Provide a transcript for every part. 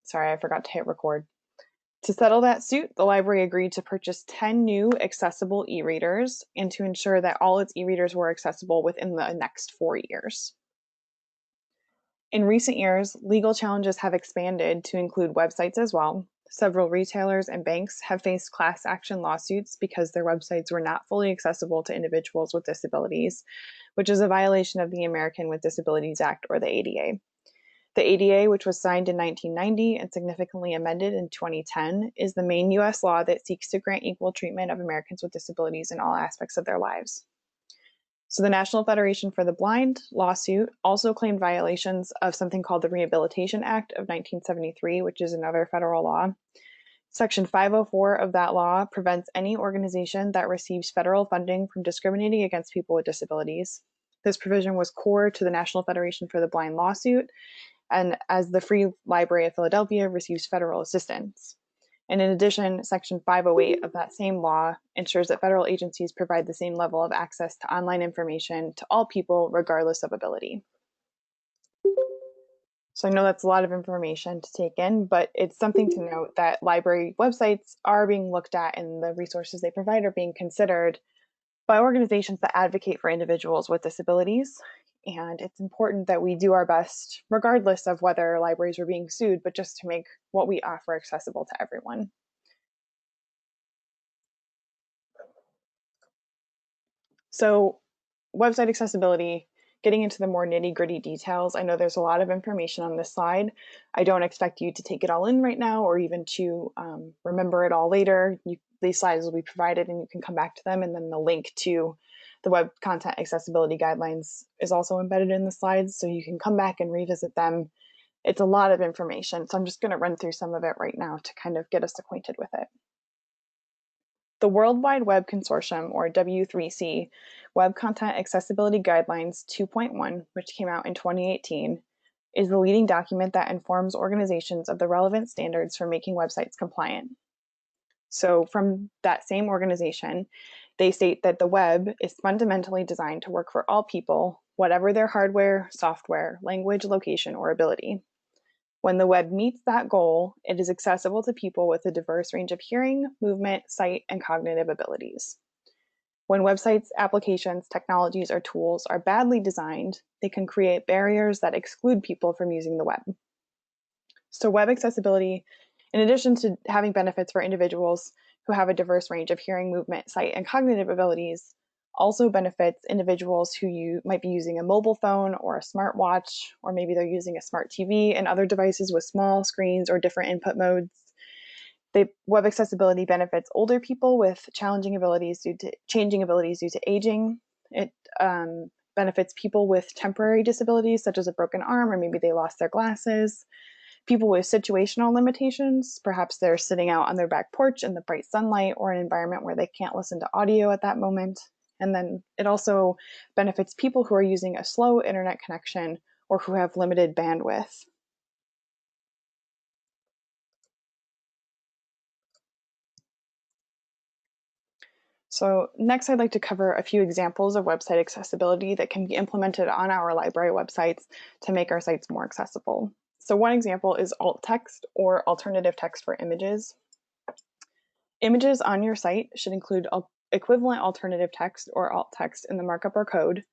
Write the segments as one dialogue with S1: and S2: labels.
S1: Sorry, I forgot to hit record. To settle that suit, the library agreed to purchase 10 new accessible e-readers and to ensure that all its e-readers were accessible within the next 4 years. In recent years, legal challenges have expanded to include websites as well. Several retailers and banks have faced class action lawsuits because their websites were not fully accessible to individuals with disabilities, which is a violation of the American with Disabilities Act, or the ADA. The ADA, which was signed in 1990 and significantly amended in 2010, is the main US law that seeks to grant equal treatment of Americans with disabilities in all aspects of their lives. So the National Federation for the Blind lawsuit also claimed violations of something called the Rehabilitation Act of 1973, which is another federal law. Section 504 of that law prevents any organization that receives federal funding from discriminating against people with disabilities. This provision was core to the National Federation for the Blind lawsuit, and as the Free Library of Philadelphia receives federal assistance. And in addition, Section 508 of that same law ensures that federal agencies provide the same level of access to online information to all people, regardless of ability. So I know that's a lot of information to take in, but it's something to note that library websites are being looked at and the resources they provide are being considered by organizations that advocate for individuals with disabilities. And it's important that we do our best, regardless of whether libraries are being sued, but just to make what we offer accessible to everyone. So website accessibility, getting into the more nitty-gritty details. I know there's a lot of information on this slide. I don't expect you to take it all in right now or even to remember it all later. These slides will be provided and you can come back to them, and then the link to the web content accessibility guidelines is also embedded in the slides, so you can come back and revisit them. It's a lot of information, so I'm just going to run through some of it right now to kind of get us acquainted with it. The World Wide Web Consortium, or W3C, Web Content Accessibility Guidelines 2.1, which came out in 2018, is the leading document that informs organizations of the relevant standards for making websites compliant. So from that same organization, they state that the web is fundamentally designed to work for all people, whatever their hardware, software, language, location, or ability. When the web meets that goal, it is accessible to people with a diverse range of hearing, movement, sight, and cognitive abilities. When websites, applications, technologies, or tools are badly designed, they can create barriers that exclude people from using the web. So web accessibility, in addition to having benefits for individuals who have a diverse range of hearing, movement, sight, and cognitive abilities, also benefits individuals who might be using a mobile phone or a smartwatch, or maybe they're using a smart TV and other devices with small screens or different input modes. Web accessibility benefits older people with changing abilities due to aging. It benefits people with temporary disabilities, such as a broken arm, or maybe they lost their glasses. People with situational limitations, perhaps they're sitting out on their back porch in the bright sunlight or an environment where they can't listen to audio at that moment. And then it also benefits people who are using a slow internet connection or who have limited bandwidth. So next, I'd like to cover a few examples of website accessibility that can be implemented on our library websites to make our sites more accessible. So one example is alt text, or alternative text for images. Images on your site should include equivalent alternative text, or alt text, in the markup or code.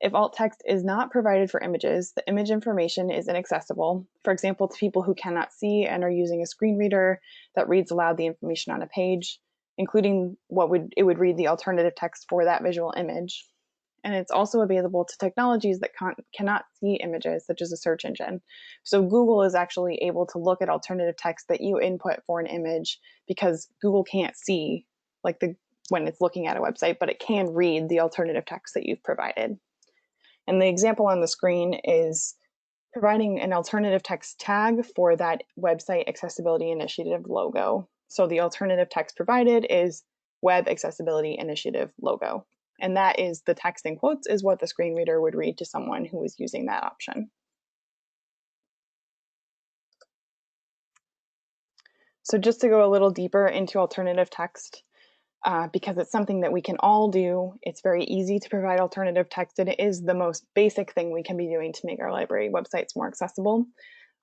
S1: If alt text is not provided for images, the image information is inaccessible, for example, to people who cannot see and are using a screen reader that reads aloud the information on a page, including it would read the alternative text for that visual image. And it's also available to technologies that cannot see images, such as a search engine. So Google is actually able to look at alternative text that you input for an image, because Google can't see when it's looking at a website, but it can read the alternative text that you've provided. And the example on the screen is providing an alternative text tag for that website accessibility initiative logo. So the alternative text provided is Web Accessibility Initiative logo. And that is the text in quotes is what the screen reader would read to someone who is using that option. So just to go a little deeper into alternative text, because it's something that we can all do. It's very easy to provide alternative text, and it is the most basic thing we can be doing to make our library websites more accessible.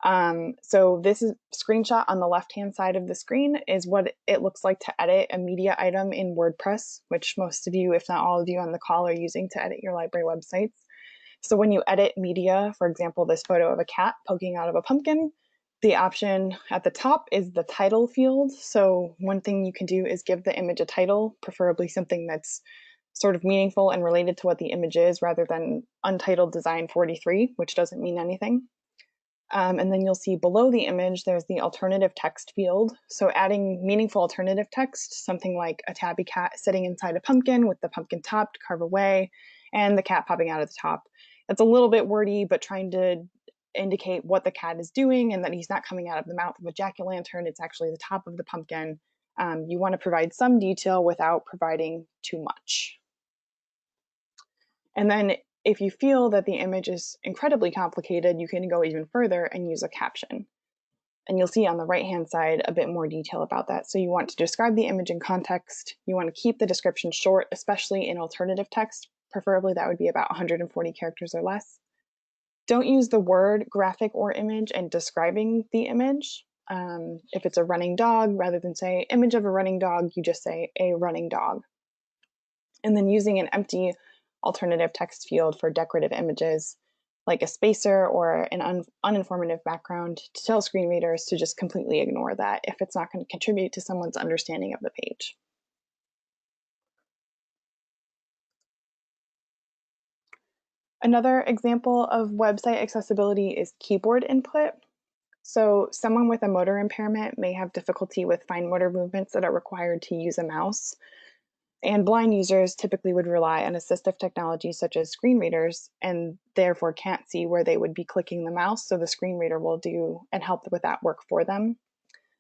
S1: So this is screenshot on the left-hand side of the screen is what it looks like to edit a media item in WordPress, which most of you, if not all of you on the call, are using to edit your library websites. So when you edit media, for example, this photo of a cat poking out of a pumpkin, the option at the top is the title field. So one thing you can do is give the image a title, preferably something that's sort of meaningful and related to what the image is, rather than Untitled Design 43, which doesn't mean anything. And then you'll see below the image, there's the alternative text field. So adding meaningful alternative text, something like a tabby cat sitting inside a pumpkin with the pumpkin top to carve away and the cat popping out of the top. It's a little bit wordy, but trying to indicate what the cat is doing and that he's not coming out of the mouth of a jack-o'-lantern. It's actually the top of the pumpkin. You want to provide some detail without providing too much. And then if you feel that the image is incredibly complicated, you can go even further and use a caption. And you'll see on the right-hand side a bit more detail about that. So you want to describe the image in context. You want to keep the description short, especially in alternative text. Preferably that would be about 140 characters or less. Don't use the word graphic or image in describing the image. If it's a running dog, rather than say image of a running dog, you just say a running dog. And then using an empty alternative text field for decorative images, like a spacer or an uninformative background, to tell screen readers to just completely ignore that if it's not going to contribute to someone's understanding of the page. Another example of website accessibility is keyboard input. So someone with a motor impairment may have difficulty with fine motor movements that are required to use a mouse. And blind users typically would rely on assistive technology such as screen readers and therefore can't see where they would be clicking the mouse, so the screen reader will do and help with that work for them.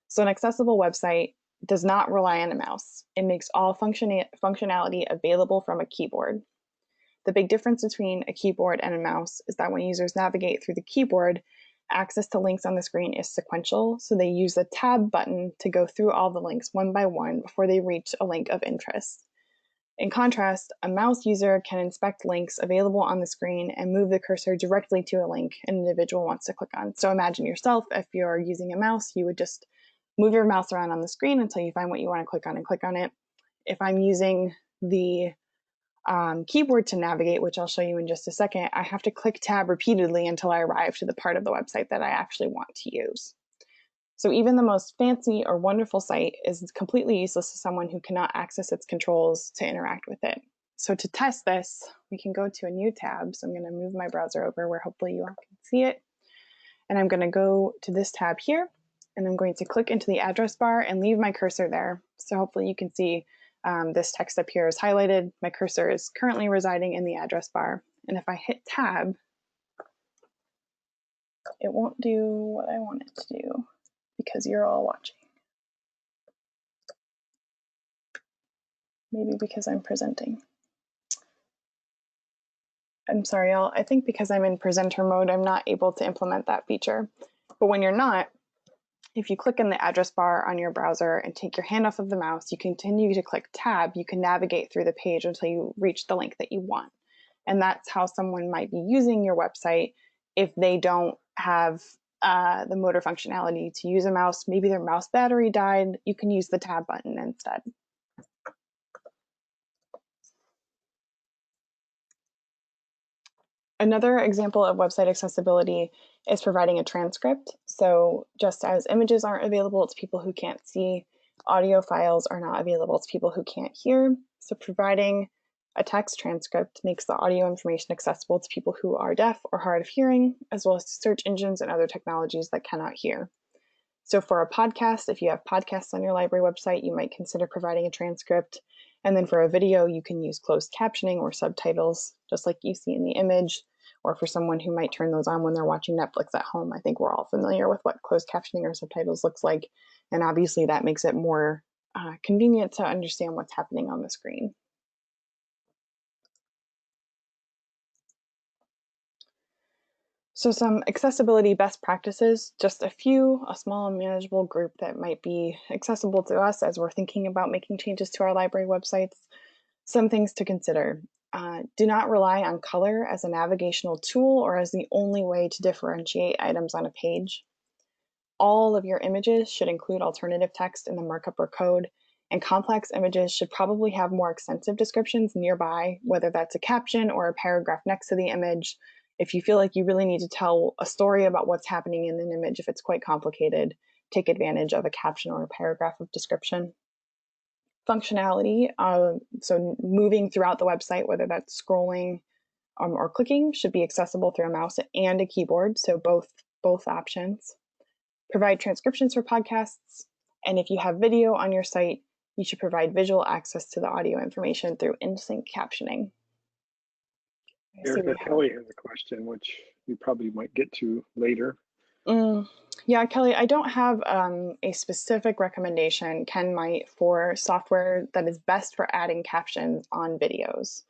S1: So an accessible website does not rely on a mouse. It makes all functionality available from a keyboard. The big difference between a keyboard and a mouse is that when users navigate through the keyboard, access to links on the screen is sequential, so they use the tab button to go through all the links one by one before they reach a link of interest. In contrast, a mouse user can inspect links available on the screen and move the cursor directly to a link an individual wants to click on. So imagine yourself, if you're using a mouse, you would just move your mouse around on the screen until you find what you want to click on and click on it. If I'm using the keyboard to navigate, which I'll show you in just a second, I have to click tab repeatedly until I arrive to the part of the website that I actually want to use. So even the most fancy or wonderful site is completely useless to someone who cannot access its controls to interact with it. So to test this, we can go to a new tab. So I'm going to move my browser over where hopefully you all can see it. And I'm going to go to this tab here, and I'm going to click into the address bar and leave my cursor there. So hopefully you can see this text up here is highlighted. My cursor is currently residing in the address bar. And if I hit tab, it won't do what I want it to do, because you're all watching. Maybe because I'm presenting. I'm sorry, y'all. I think because I'm in presenter mode, I'm not able to implement that feature. But when you're not, if you click in the address bar on your browser and take your hand off of the mouse, you continue to click tab, you can navigate through the page until you reach the link that you want. And that's how someone might be using your website if they don't have the motor functionality to use a mouse. Maybe their mouse battery died. You can use the tab button instead. Another example of website accessibility is providing a transcript. So just as images aren't available to people who can't see, audio files are not available to people who can't hear. So providing a text transcript makes the audio information accessible to people who are deaf or hard of hearing, as well as to search engines and other technologies that cannot hear. So for a podcast, if you have podcasts on your library website, you might consider providing a transcript. And then for a video, you can use closed captioning or subtitles, just like you see in the image, or for someone who might turn those on when they're watching Netflix at home. I think we're all familiar with what closed captioning or subtitles looks like. And obviously that makes it more convenient to understand what's happening on the screen. So some accessibility best practices, just a small and manageable group that might be accessible to us as we're thinking about making changes to our library websites. Some things to consider. Do not rely on color as a navigational tool or as the only way to differentiate items on a page. all of your images should include alternative text in the markup or code, and complex images should probably have more extensive descriptions nearby, whether that's a caption or a paragraph next to the image. If you feel like you really need to tell a story about what's happening in an image, if it's quite complicated, take advantage of a caption or a paragraph of description. Functionality, so moving throughout the website, whether that's scrolling or clicking, should be accessible through a mouse and a keyboard, so both options. Provide transcriptions for podcasts, and if you have video on your site, you should provide visual access to the audio information through in-sync captioning.
S2: Erica, Kelly has a question, which you probably might get to later.
S1: Yeah, Kelly, I don't have a specific recommendation. Ken might for software that is best for adding captions on videos.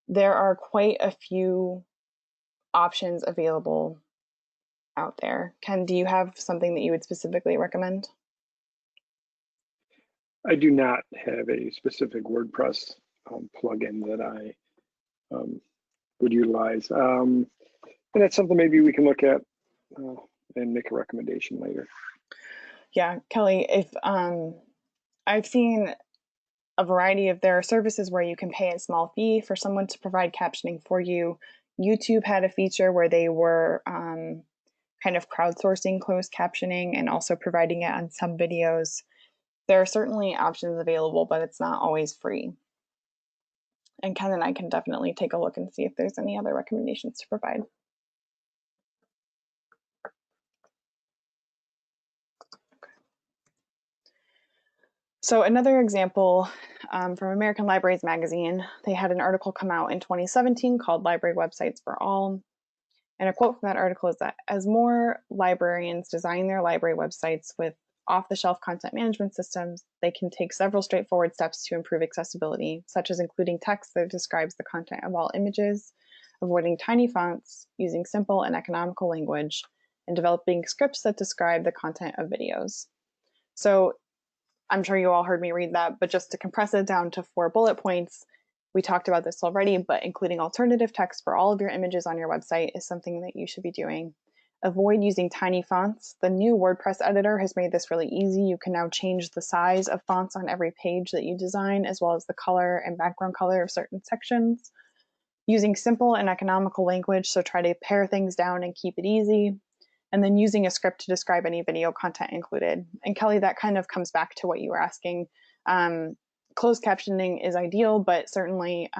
S1: There are quite a few options available out there. Ken, do you have something that you would specifically recommend?
S2: I do not have a specific WordPress plugin that I would utilize. And that's something maybe we can look at and make a recommendation later.
S1: Yeah, Kelly, if I've seen a variety of, there are services where you can pay a small fee for someone to provide captioning for you. YouTube had a feature where they were kind of crowdsourcing closed captioning and also providing it on some videos. There are certainly options available, but it's not always free. And Ken and I can definitely take a look and see if there's any other recommendations to provide. So another example from American Libraries Magazine, they had an article come out in 2017 called Library Websites for All. And a quote from that article is that as more librarians design their library websites with off-the-shelf content management systems, they can take several straightforward steps to improve accessibility, such as including text that describes the content of all images, avoiding tiny fonts, using simple and economical language, and developing scripts that describe the content of videos. So I'm sure you all heard me read that, but just to compress it down to 4 bullet points, we talked about this already, but including alternative text for all of your images on your website is something that you should be doing. Avoid using tiny fonts. The new WordPress editor has made this really easy. You can now change the size of fonts on every page that you design, as well as the color and background color of certain sections. Using simple and economical language, so try to pare things down and keep it easy. And then using a script to describe any video content included. And Kelly, that kind of comes back to what you were asking. Closed captioning is ideal, but certainly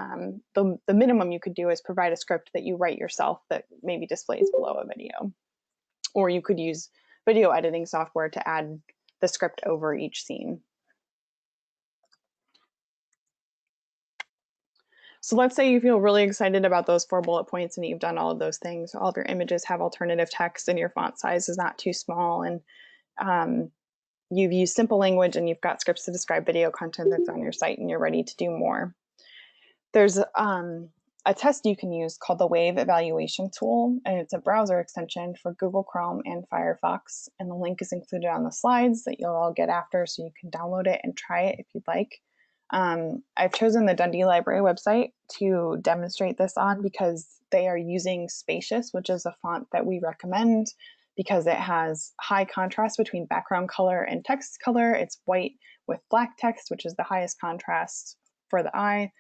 S1: the minimum you could do is provide a script that you write yourself that maybe displays below a video. Or you could use video editing software to add the script over each scene. So let's say you feel really excited about those 4 bullet points and you've done all of those things. All of your images have alternative text and your font size is not too small, and you've used simple language and you've got scripts to describe video content that's on your site and you're ready to do more. There's a test you can use called the Wave Evaluation Tool, and it's a browser extension for Google Chrome and Firefox, and the link is included on the slides that you'll all get after, so you can download it and try it if you'd like. I've chosen the Dundee Library website to demonstrate this on because they are using Spacious, which is a font that we recommend because it has high contrast between background color and text color. It's white with black text, which is the highest contrast for the eye.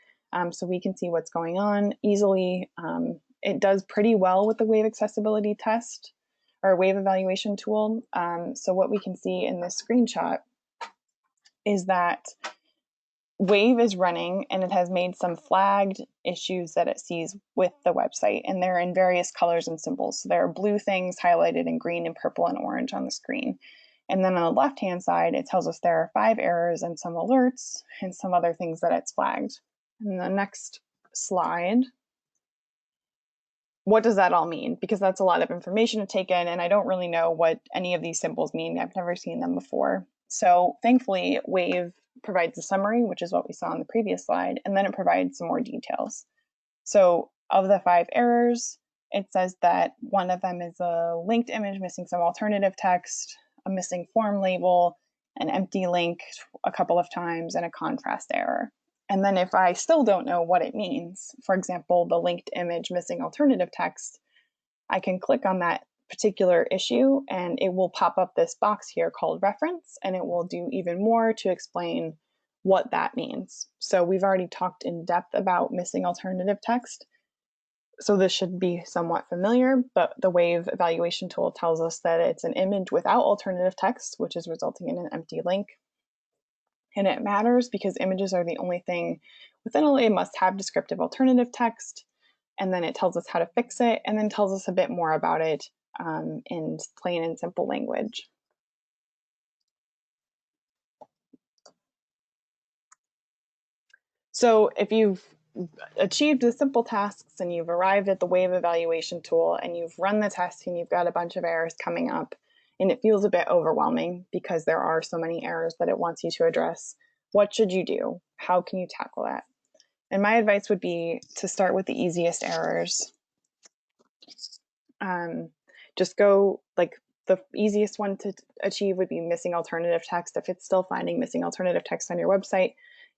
S1: So we can see what's going on easily. It does pretty well with the Wave accessibility test or Wave evaluation tool. So what we can see in this screenshot is that Wave is running and it has made some flagged issues that it sees with the website, and they're in various colors and symbols. So there are blue things highlighted in green and purple and orange on the screen. And then on the left-hand side, it tells us there are 5 errors and some alerts and some other things that it's flagged. And the next slide, what does that all mean? Because that's a lot of information to take in, and I don't really know what any of these symbols mean. I've never seen them before. So thankfully, Wave provides a summary, which is what we saw on the previous slide, and then it provides some more details. So of the 5 errors, it says that one of them is a linked image missing some alternative text, a missing form label, an empty link a couple of times, and a contrast error. And then if I still don't know what it means, for example, the linked image missing alternative text, I can click on that particular issue, and it will pop up this box here called reference, and it will do even more to explain what that means. So we've already talked in depth about missing alternative text, so this should be somewhat familiar, but the Wave evaluation tool tells us that it's an image without alternative text, which is resulting in an empty link. And it matters because images are the only thing within a must-have descriptive alternative text, and then it tells us how to fix it, and then tells us a bit more about it in plain and simple language. So if you've achieved the simple tasks and you've arrived at the Wave evaluation tool and you've run the test and you've got a bunch of errors coming up, and it feels a bit overwhelming because there are so many errors that it wants you to address, what should you do? How can you tackle that? And my advice would be to start with the easiest errors. Just go, like, the easiest one to achieve would be missing alternative text. If it's still finding missing alternative text on your website,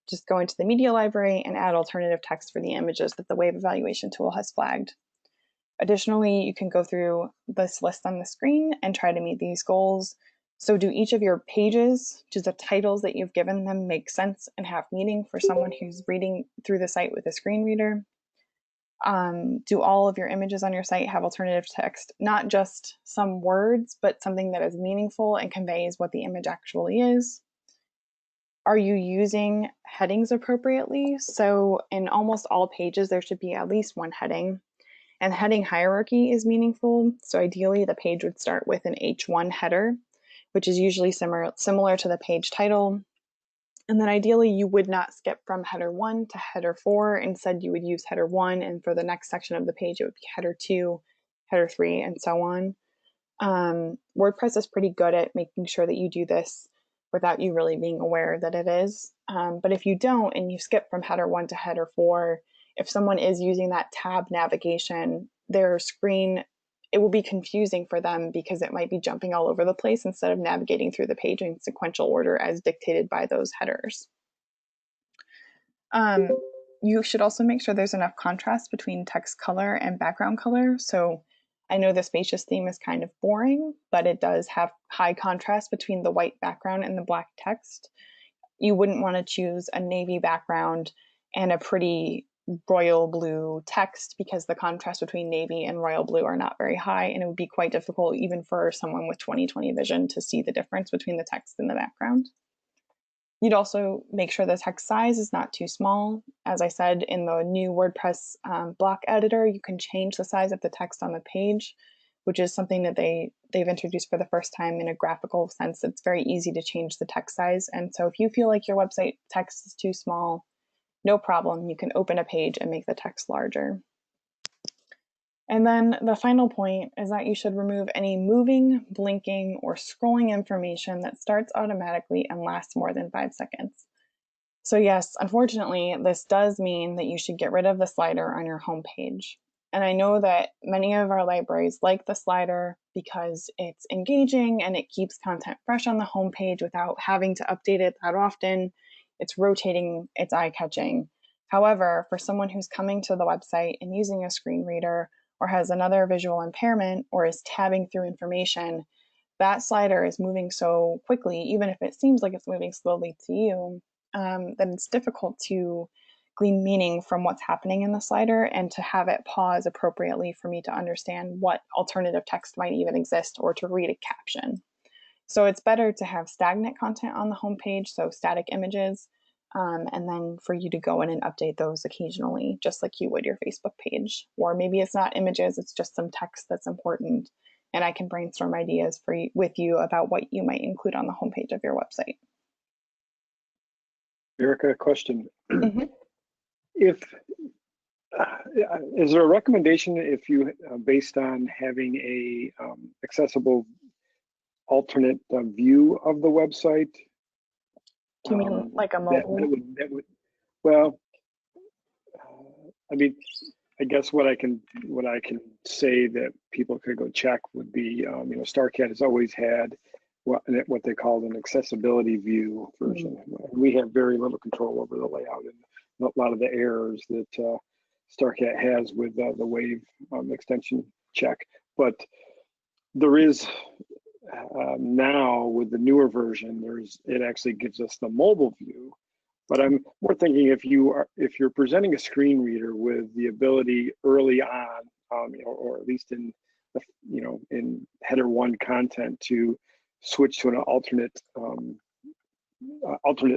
S1: just go into the media library and add alternative text for the images that the Wave evaluation tool has flagged. Additionally, you can go through this list on the screen and try to meet these goals. So do each of your pages, do the titles that you've given them make sense and have meaning for someone who's reading through the site with a screen reader? Do all of your images on your site have alternative text, not just some words, but something that is meaningful and conveys what the image actually is? Are you using headings appropriately? So in almost all pages, there should be at least one heading. And heading hierarchy is meaningful. So ideally, the page would start with an H1 header, which is usually similar to the page title. And then ideally, you would not skip from header 1 to header 4. Instead, you would use header 1, and for the next section of the page, it would be header 2, header 3, and so on. WordPress is pretty good at making sure that you do this without you really being aware that it is. But if you don't and you skip from header 1 to header 4, if someone is using that tab navigation, their screen, it will be confusing for them because it might be jumping all over the place instead of navigating through the page in sequential order as dictated by those headers. You should also make sure there's enough contrast between text color and background color. So I know the spacious theme is kind of boring, but it does have high contrast between the white background and the black text. You wouldn't want to choose a navy background and a pretty royal blue text because the contrast between navy and royal blue are not very high, and it would be quite difficult even for someone with 20/20 vision to see the difference between the text and the background. You'd also make sure the text size is not too small. As I said, in the new WordPress block editor, you can change the size of the text on the page, which is something that they've introduced for the first time in a graphical sense. It's very easy to change the text size. And so if you feel like your website text is too small, no problem. You can open a page and make the text larger. And then the final point is that you should remove any moving, blinking, or scrolling information that starts automatically and lasts more than 5 seconds. So yes, unfortunately, this does mean that you should get rid of the slider on your home page. And I know that many of our libraries like the slider because it's engaging and it keeps content fresh on the home page without having to update it that often. It's rotating, it's eye-catching. However, for someone who's coming to the website and using a screen reader or has another visual impairment or is tabbing through information, that slider is moving so quickly, even if it seems like it's moving slowly to you, that it's difficult to glean meaning from what's happening in the slider and to have it pause appropriately for me to understand what alternative text might even exist or to read a caption. So it's better to have stagnant content on the homepage, so static images, and then for you to go in and update those occasionally, just like you would your Facebook page. Or maybe it's not images, it's just some text that's important, and I can brainstorm ideas with you about what you might include on the homepage of your website.
S2: Erica, question.
S1: Mm-hmm.
S2: If is there a recommendation if you, based on having a accessible alternate view of the website?
S1: Do you mean like a mobile?
S2: That would, well, I mean, I guess what I can say that people could go check would be, you know, StarCat has always had what they called an accessibility view version. Mm-hmm. We have very little control over the layout and a lot of the errors that StarCat has with the Wave extension check. But there is now with the newer version, it actually gives us the mobile view. But I'm more thinking if you're presenting a screen reader with the ability early on, or at least in the, in header 1 content to switch to an alternate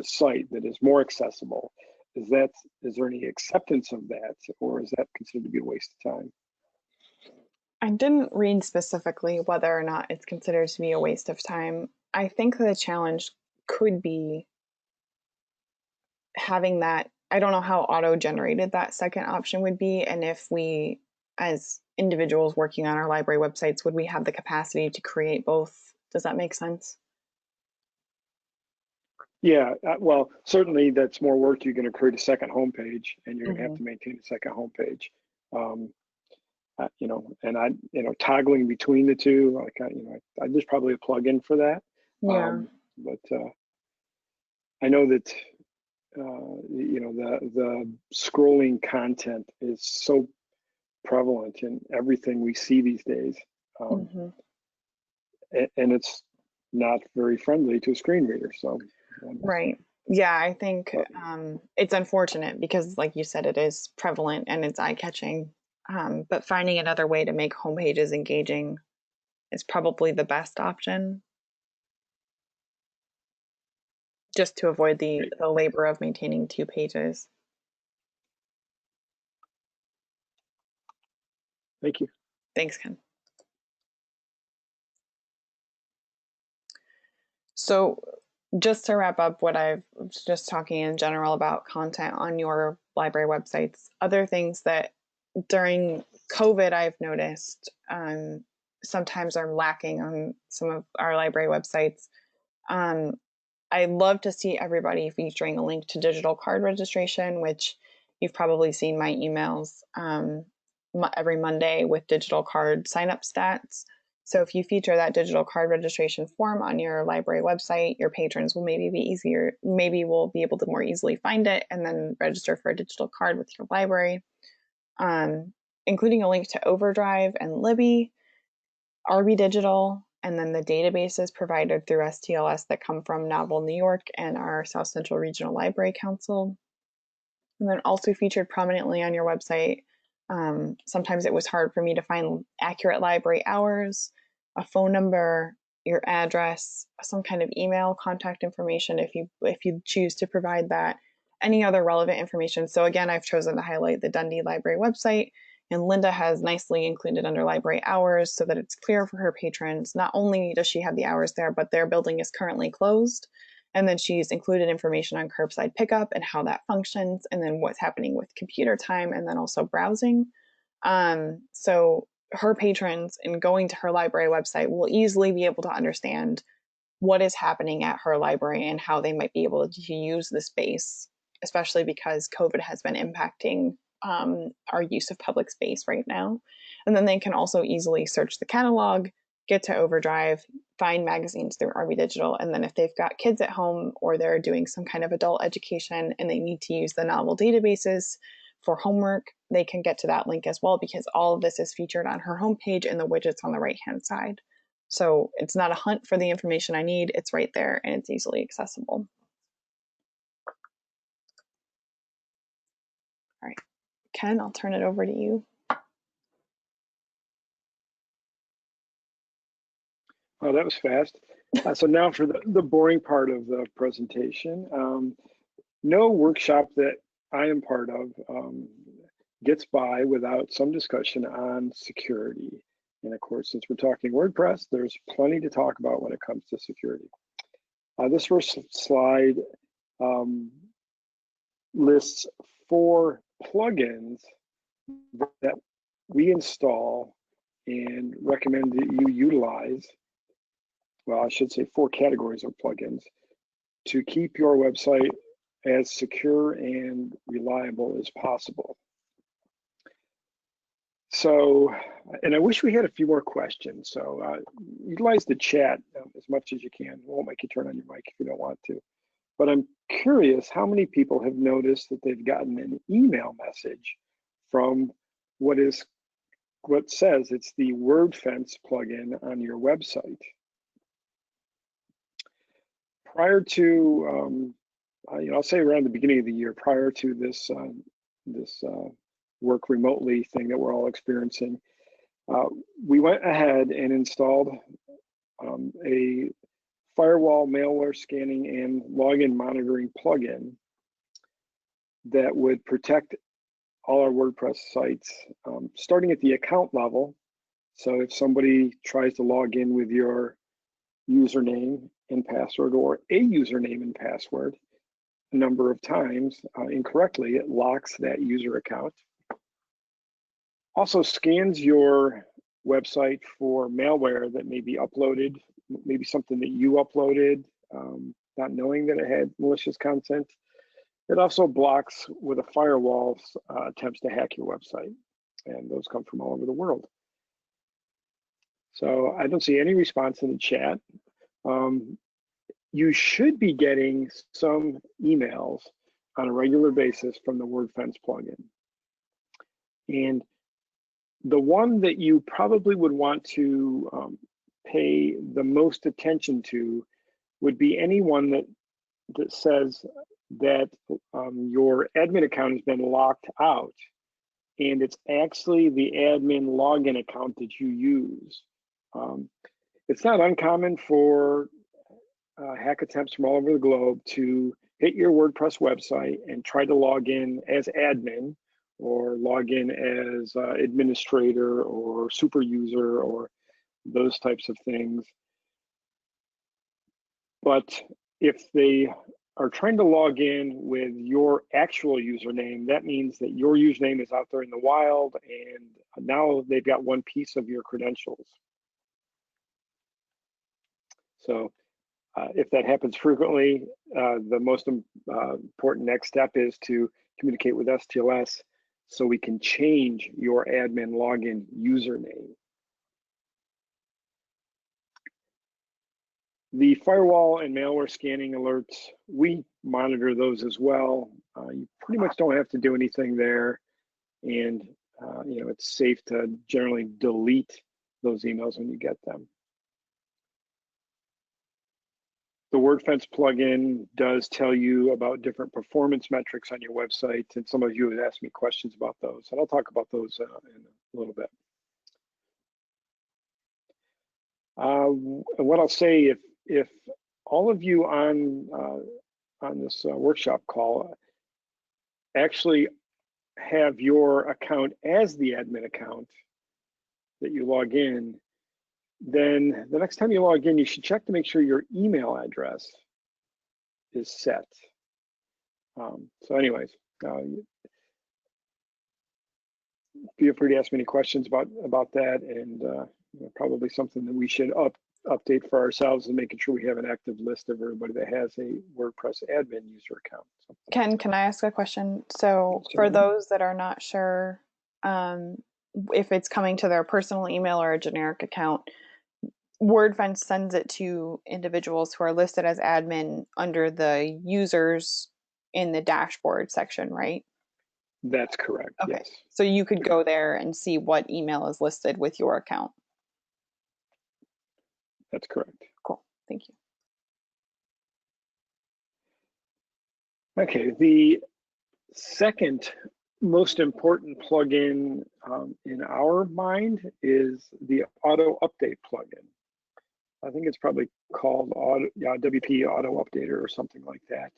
S2: site that is more accessible. Is there any acceptance of that, or is that considered to be a waste of time?
S1: I didn't read specifically whether or not it's considered to be a waste of time. I think the challenge could be having that. I don't know how auto-generated that second option would be, and if we, as individuals working on our library websites, would we have the capacity to create both? Does that make sense?
S2: Yeah, well, certainly that's more work. You're going to create a second homepage, and you're going to have to maintain a second homepage. And toggling between the two, there's probably a plugin for that.
S1: Yeah.
S2: But I know that the scrolling content is so prevalent in everything we see these days, and it's not very friendly to a screen reader. So.
S1: Right. Yeah, I think it's unfortunate because, like you said, it is prevalent and it's eye-catching. But finding another way to make homepages engaging is probably the best option, just to avoid the labor of maintaining 2 pages.
S2: Thank you.
S1: Thanks, Ken. So just to wrap up what I've just talking in general about content on your library websites, other things that during COVID I've noticed sometimes are lacking on some of our library websites. I'd love to see everybody featuring a link to digital card registration, which you've probably seen my emails every Monday with digital card sign-up stats. So if you feature that digital card registration form on your library website, your patrons will maybe will be able to more easily find it and then register for a digital card with your library. Including a link to Overdrive and Libby, RB Digital, and then the databases provided through STLS that come from Novel New York and our South Central Regional Library Council. And then also featured prominently on your website. Sometimes it was hard for me to find accurate library hours, a phone number, your address, some kind of email contact information if you choose to provide that, any other relevant information. So again, I've chosen to highlight the Dundee Library website, and Linda has nicely included under library hours so that it's clear for her patrons. Not only does she have the hours there, but their building is currently closed. And then she's included information on curbside pickup and how that functions, and then what's happening with computer time, and then also browsing. So her patrons, in going to her library website, will easily be able to understand what is happening at her library and how they might be able to use the space, especially because COVID has been impacting our use of public space right now. And then they can also easily search the catalog, get to Overdrive, find magazines through RB Digital, and then if they've got kids at home or they're doing some kind of adult education and they need to use the novel databases for homework, they can get to that link as well, because all of this is featured on her homepage in the widgets on the right-hand side. So it's not a hunt for the information I need, it's right there and it's easily accessible. All right, Ken, I'll turn it over to you.
S2: Oh, that was fast. So now for the boring part of the presentation. No workshop that I am part of gets by without some discussion on security. And of course, since we're talking WordPress, there's plenty to talk about when it comes to security. This first slide lists 4 plugins that we install and recommend that you utilize. Well, I should say 4 categories of plugins to keep your website as secure and reliable as possible. So, and I wish we had a few more questions. So utilize the chat as much as you can. It won't make you turn on your mic if you don't want to. But I'm curious how many people have noticed that they've gotten an email message from what is what says it's the WordFence plugin on your website. Prior to, I'll say around the beginning of the year, prior to this work remotely thing that we're all experiencing, we went ahead and installed a firewall, malware scanning, and login monitoring plugin that would protect all our WordPress sites, starting at the account level. So if somebody tries to log in with your username and password, or a username and password, a number of times incorrectly, it locks that user account. Also scans your website for malware that may be uploaded, maybe something that you uploaded, not knowing that it had malicious content. It also blocks with a firewall attempts to hack your website, and those come from all over the world. So I don't see any response in the chat. You should be getting some emails on a regular basis from the WordFence plugin. And the one that you probably would want to pay the most attention to would be anyone that says that your admin account has been locked out, and it's actually the admin login account that you use. It's not uncommon for hack attempts from all over the globe to hit your WordPress website and try to log in as admin, or log in as administrator or super user, or those types of things. But if they are trying to log in with your actual username, that means that your username is out there in the wild, and now they've got one piece of your credentials. So if that happens frequently, the most important next step is to communicate with STLS so we can change your admin login username. The firewall and malware scanning alerts, we monitor those as well. You pretty much don't have to do anything there, and it's safe to generally delete those emails when you get them. The WordFence plugin does tell you about different performance metrics on your website, and some of you have asked me questions about those, and I'll talk about those in a little bit. What I'll say, if all of you on this workshop call actually have your account as the admin account that you log in, then the next time you log in, you should check to make sure your email address is set. So anyways, feel free to ask me any questions about that, and probably something that we should update for ourselves, and making sure we have an active list of everybody that has a WordPress admin user account. So,
S1: Ken, can I ask a question? So for those that are not sure if it's coming to their personal email or a generic account, WordFence sends it to individuals who are listed as admin under the users in the dashboard section, right?
S2: That's correct.
S1: Okay.
S2: Yes.
S1: So you could go there and see what email is listed with your account.
S2: That's correct.
S1: Cool. Thank you.
S2: Okay. The second most important plugin in our mind is the auto update plugin. I think it's probably called WP Auto Updater or something like that.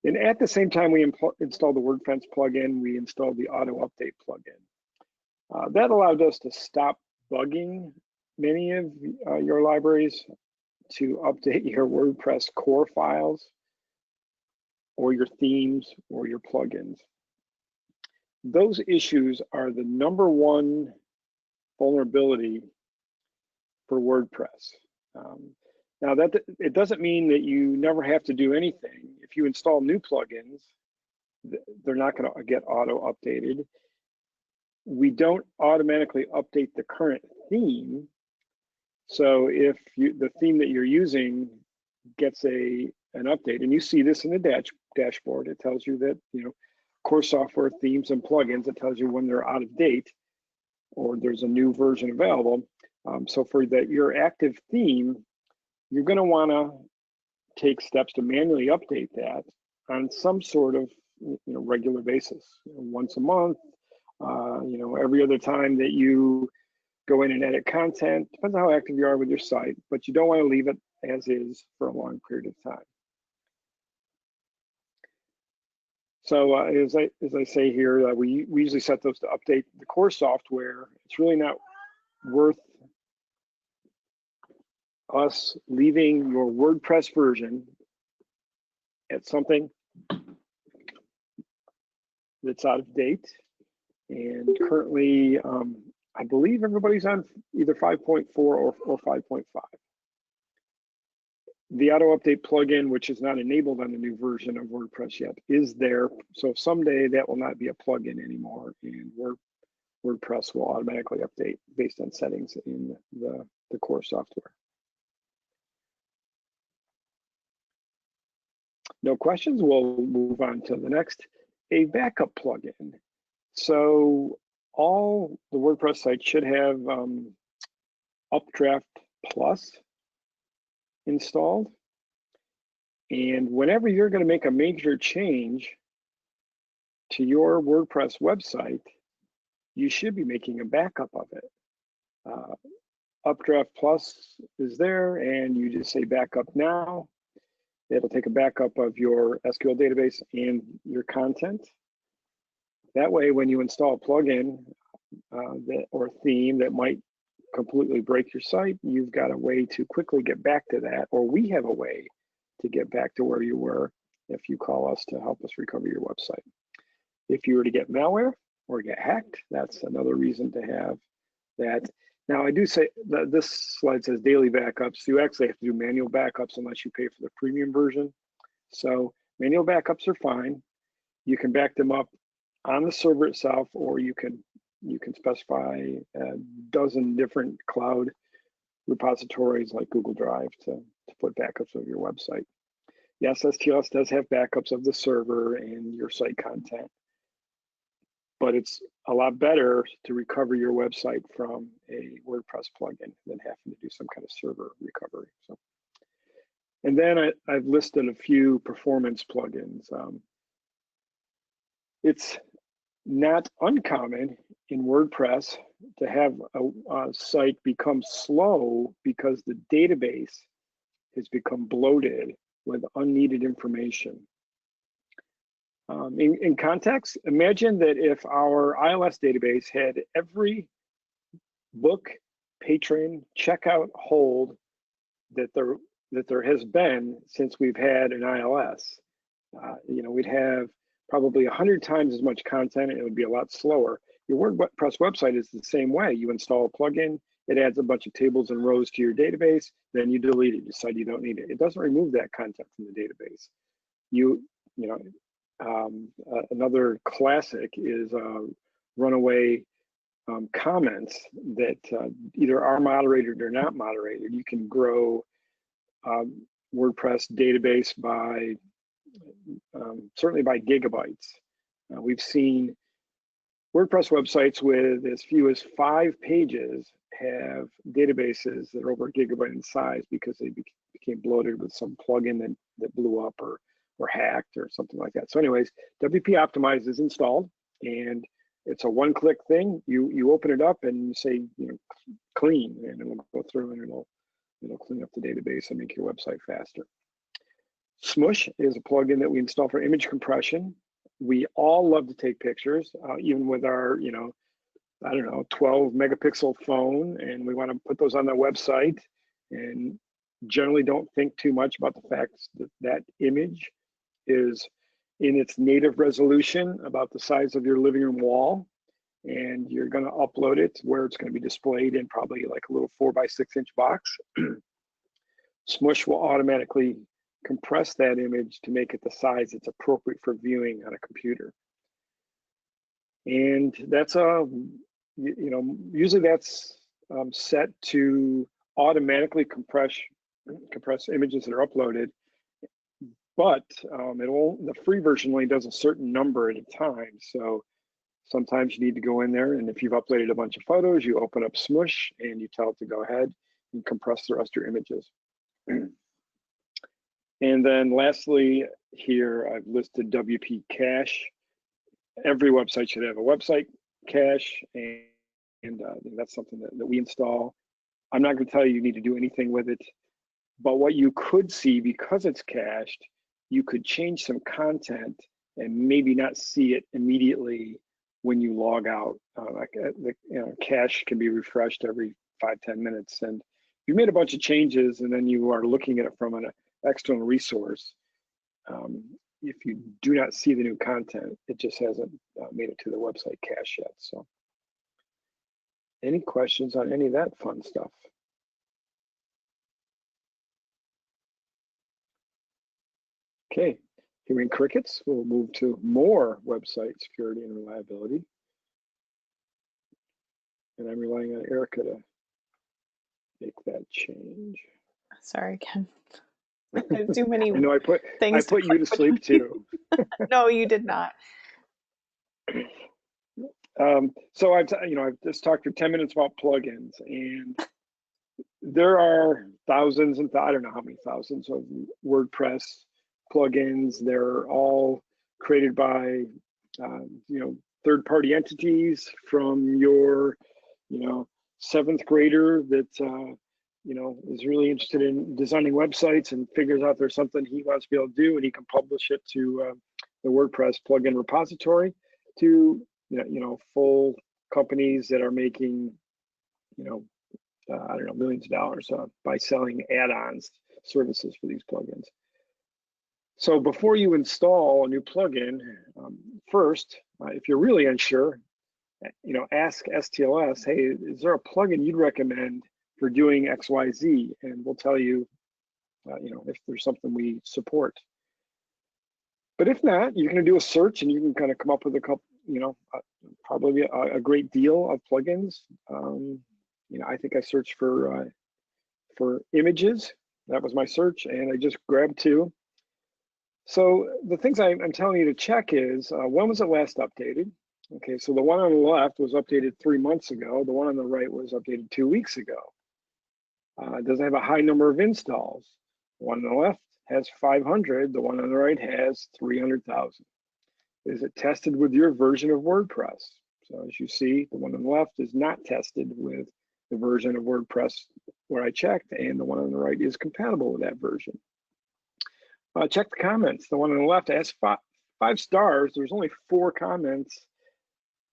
S2: And at the same time we installed the WordFence plugin, we installed the auto update plugin. That allowed us to stop bugging many of your libraries, to update your WordPress core files or your themes or your plugins. Those issues are the #1 vulnerability for WordPress. Now it doesn't mean that you never have to do anything. If you install new plugins, they're not going to get auto updated. We don't automatically update the current theme. So if the theme that you're using gets an update, and you see this in the dashboard, it tells you that core software themes and plugins, it tells you when they're out of date. or there's a new version available. So for your active theme, you're going to want to take steps to manually update that on some sort of regular basis, once a month, every other time that you go in and edit content. Depends on how active you are with your site, but you don't want to leave it as is for a long period of time. So as I say here, we usually set those to update the core software. It's really not worth us leaving your WordPress version at something that's out of date. And currently, I believe everybody's on either 5.4 or 5.5. The auto update plugin, which is not enabled on the new version of WordPress yet, is there. So someday that will not be a plugin anymore, and WordPress will automatically update based on settings in the core software. No questions? We'll move on to the next, a backup plugin. So all the WordPress sites should have Updraft Plus installed. And whenever you're going to make a major change to your WordPress website, you should be making a backup of it. Updraft Plus is there, and you just say backup now. It'll take a backup of your SQL database and your content. That way, when you install a plugin or theme that might completely break your site, you've got a way to quickly get back to that, or we have a way to get back to where you were if you call us to help us recover your website. If you were to get malware or get hacked, that's another reason to have that. Now, I do say that this slide says daily backups. You actually have to do manual backups unless you pay for the premium version. So manual backups are fine. You can back them up on the server itself, or you can specify a dozen different cloud repositories like Google Drive to put backups of your website. Yes, STLS does have backups of the server and your site content, but it's a lot better to recover your website from a WordPress plugin than having to do some kind of server recovery. So, and then I've listed a few performance plugins. It's not uncommon in WordPress to have a site become slow because the database has become bloated with unneeded information. In context, imagine that if our ILS database had every book, patron, checkout hold that there has been since we've had an ILS. We'd have probably 100 times as much content, and it would be a lot slower. Your WordPress website is the same way. You install a plugin, it adds a bunch of tables and rows to your database, then you delete it, decide you don't need it. It doesn't remove that content from the database. Another classic is runaway comments that either are moderated or not moderated. You can grow WordPress database by certainly by gigabytes. We've seen WordPress websites with as few as 5 pages have databases that are over a gigabyte in size because they became bloated with some plugin that blew up or hacked or something like that. So anyways, WP Optimize is installed, and it's a one-click thing. You open it up and you say, clean, and it'll go through and it'll clean up the database and make your website faster. Smush is a plugin that we install for image compression. We all love to take pictures, even with our, 12 megapixel phone, and we want to put those on the website, and generally don't think too much about the fact that that image is in its native resolution about the size of your living room wall, and you're going to upload it where it's going to be displayed in probably like a little 4x6 inch box. Smush will automatically compress that image to make it the size that's appropriate for viewing on a computer. And that's usually that's set to automatically compress images that are uploaded, but the free version only does a certain number at a time. So Sometimes you need to go in there, and if you've uploaded a bunch of photos, you open up Smush and you tell it to go ahead and compress the rest of your images. And then lastly, here I've listed WP cache. Every website should have a website cache, and that's something that we install. I'm not going to tell you need to do anything with it, but what you could see, because it's cached, you could change some content and maybe not see it immediately when you log out. Cache can be refreshed every 5-10 minutes, and you made a bunch of changes and then you are looking at it from an external resource. If you do not see the new content, it just hasn't made it to the website cache yet. So any questions on any of that fun stuff? Okay, here in Crickets, we'll move to more website security and reliability. And I'm relying on Erica to make that change.
S1: Sorry, Ken. Too many
S2: No, I put you to sleep too.
S1: No, you did not.
S2: So I've just talked for 10 minutes about plugins, and there are thousands and I don't know how many thousands of WordPress plugins. They're all created by third-party entities from your 7th grader that is really interested in designing websites and figures out there's something he wants to be able to do, and he can publish it to the WordPress plugin repository, to full companies that are making millions of dollars by selling add-ons services for these plugins. So before you install a new plugin, first, if you're really unsure, ask STLS, hey, is there a plugin you'd recommend for doing XYZ? And we'll tell you, if there's something we support. But if not, you can do a search and you can kind of come up with a couple, probably a great deal of plugins. I think I searched for images. That was my search, and I just grabbed 2. So the things I'm telling you to check is, when was it last updated? Okay, so the one on the left was updated 3 months ago. The one on the right was updated 2 weeks ago. Does it have a high number of installs? The one on the left has 500. The one on the right has 300,000. Is it tested with your version of WordPress? So as you see, the one on the left is not tested with the version of WordPress where I checked, and the one on the right is compatible with that version. Check the comments. The one on the left has 5 stars. There's only 4 comments.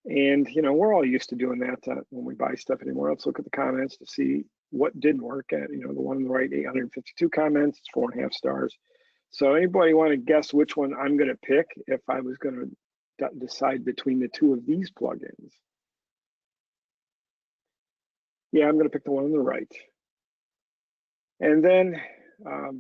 S2: And, we're all used to doing that when we buy stuff anymore. Let's look at the comments to see what didn't work. The one on the right, 852 comments, it's 4.5 stars. So anybody want to guess which one I'm going to pick if I was going to decide between the 2 of these plugins? Yeah, I'm going to pick the one on the right. And then I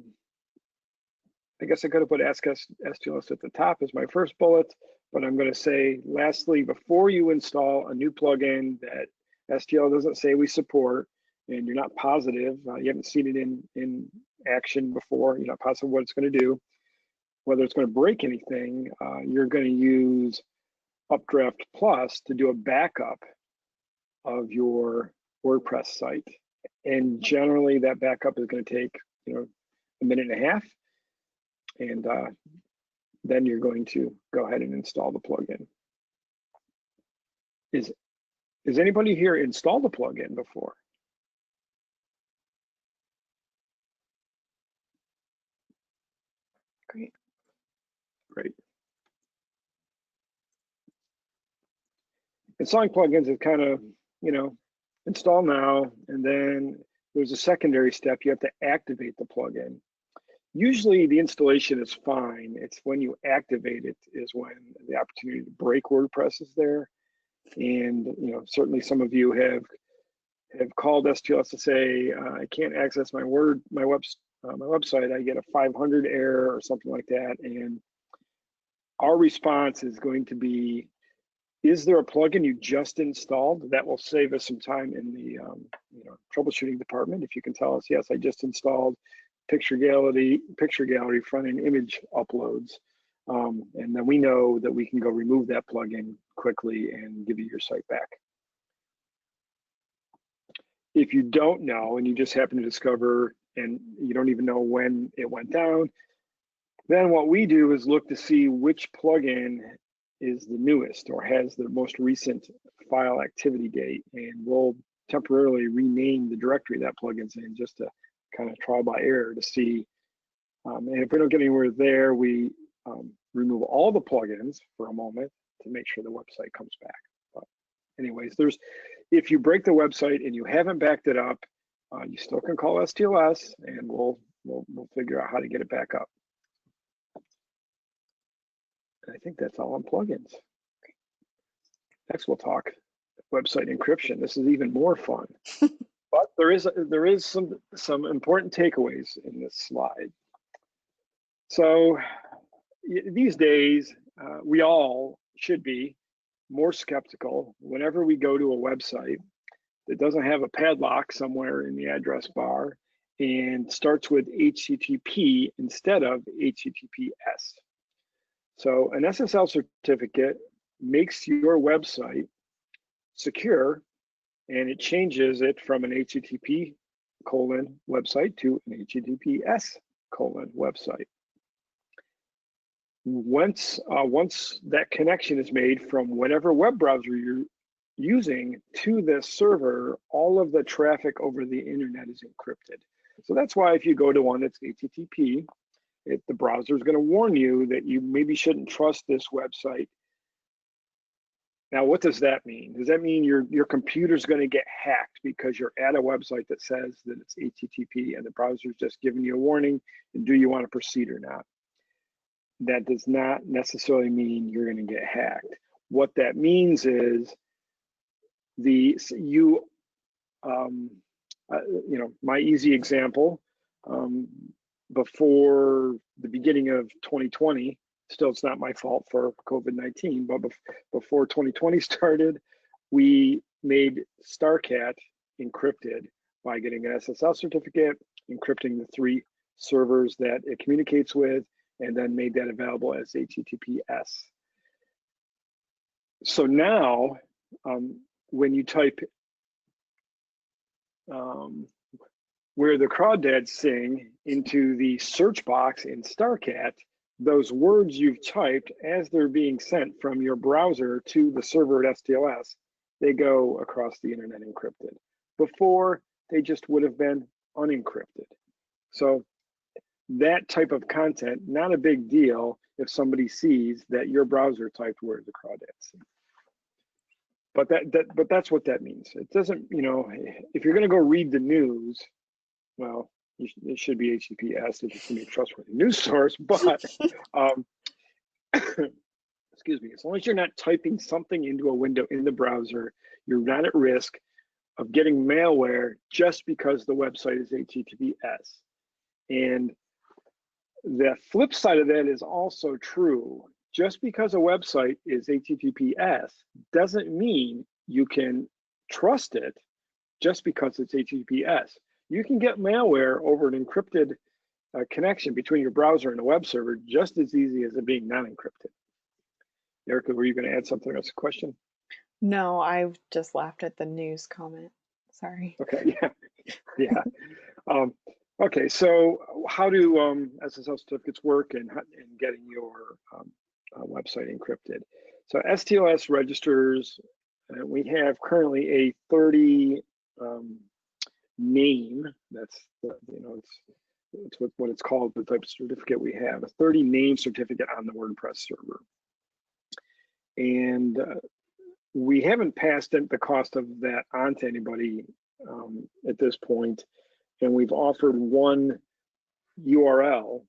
S2: guess I could have put Ask STLS at the top as my first bullet, but I'm going to say, lastly, before you install a new plugin that STL doesn't say we support, and you're not positive, you haven't seen it in action before, you're not positive what it's going to do, whether it's going to break anything, you're going to use Updraft Plus to do a backup of your WordPress site. And generally that backup is going to take, a minute and a half. And then you're going to go ahead and install the plugin. Is anybody here installed a plugin before? Great. Installing plugins is kind of, install now, and then there's a secondary step. You have to activate the plugin. Usually the installation is fine. It's when you activate it is when the opportunity to break WordPress is there. And certainly some of you have called STLS to say, I can't access my website. I get a 500 error or something like that. And our response is going to be, is there a plugin you just installed? That will save us some time in the troubleshooting department. If you can tell us, yes, I just installed picture gallery front-end image uploads. And then we know that we can go remove that plugin quickly and give you your site back. If you don't know and you just happen to discover and you don't even know when it went down, then what we do is look to see which plugin is the newest or has the most recent file activity date, and we'll temporarily rename the directory that plugin's in just to kind of trial by error to see. And if we don't get anywhere there, we remove all the plugins for a moment to make sure the website comes back. But anyways, if you break the website and you haven't backed it up, you still can call STLS and we'll figure out how to get it back up. And I think that's all on plugins. Next, we'll talk website encryption. This is even more fun. But there is some important takeaways in this slide. So these days, we all should be more skeptical whenever we go to a website that doesn't have a padlock somewhere in the address bar and starts with HTTP instead of HTTPS. So an SSL certificate makes your website secure, and it changes it from an HTTP website to an HTTPS website. Once that connection is made from whatever web browser you're using to this server, all of the traffic over the internet is encrypted. So that's why if you go to one that's HTTP, the browser is going to warn you that you maybe shouldn't trust this website. Now, what does that mean? Does that mean your computer's going to get hacked because you're at a website that says that it's HTTP and the browser's just giving you a warning, and do you want to proceed or not? That does not necessarily mean you're going to get hacked. What that means is my easy example, before the beginning of 2020, still it's not my fault for COVID-19, but before 2020 started, we made StarCat encrypted by getting an SSL certificate, encrypting the 3 servers that it communicates with, and then made that available as HTTPS. So now, when you type where the crawdads sing into the search box in StarCat, those words you've typed as they're being sent from your browser to the server at STLS, they go across the internet encrypted. Before, they just would have been unencrypted. So that type of content, not a big deal if somebody sees that your browser typed where the crawdads sing. But that's what that means. It doesn't, if you're going to go read the news, well, it should be HTTPS if it's going to be a trustworthy news source. But excuse me, as long as you're not typing something into a window in the browser, you're not at risk of getting malware just because the website is HTTPS. And the flip side of that is also true. Just because a website is HTTPS doesn't mean you can trust it just because it's HTTPS. You can get malware over an encrypted connection between your browser and a web server just as easy as it being non-encrypted. Erica, were you going to add something else? A question?
S1: No, I just laughed at the news comment. Sorry.
S2: Okay, yeah. Okay, so how do SSL certificates work and getting your website encrypted? So STLS registers, we have currently a 30 name. That's it's what it's called, the type of certificate we have, a 30 name certificate on the WordPress server. And we haven't passed the cost of that on to anybody at this point. And we've offered one URL